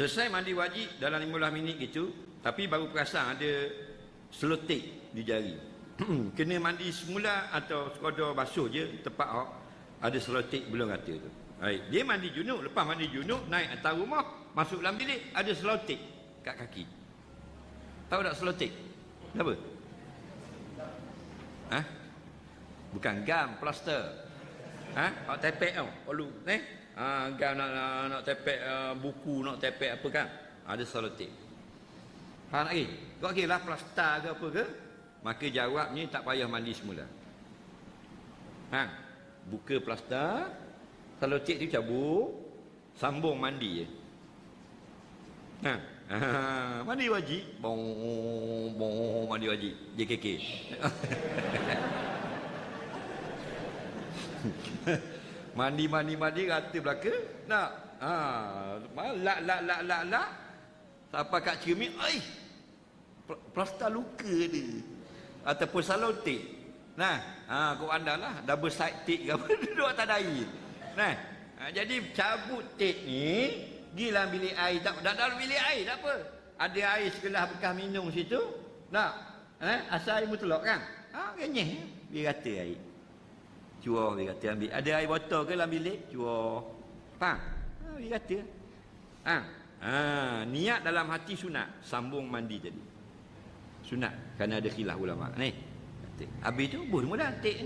Selesai mandi wajib dalam 15 minit gitu, tapi baru perasan ada selotik di jari. Kena mandi semula atau sekadar basuh je tepat ada selotik belum rata tu. Baik, dia mandi junub, lepas mandi junub naik atas rumah, masuk dalam bilik ada selotik kat kaki. Tahu tak selotik? Apa? Ha? Bukan gam, plaster. Ha? Nak tepek tau, perlu gam nak tepek buku, nak tepek apa kan? Ada selotik. Faham lagi? Kau kira lah plaster ke apa ke? Maka jawabnya tak payah mandi semula. Buka plaster, selotik tu cabut, sambung mandi je. Mandi wajib, mandi wajib, JKK. Mandi rata belaka. Nak. Lak. Sampai kat cermin, plaster luka dia. Ataupun selotik. Kau andallah double side tape ke apa duduk atas dahi. Jadi cabut tape ni, pergi dalam bilik air, tak dalam bilik air tak apa. Ada air segelas bekas minum situ. Asal air mutlak kan? Kenyih, biar rata air. Cuah biar rata ambil. Ada air botol ke dalam bilik? Cuah. Faham? Biar rata. Niat dalam hati sunat, sambung mandi tadi. Sunat, kerana ada khilaf ulama. Habis tu, buh mula tik.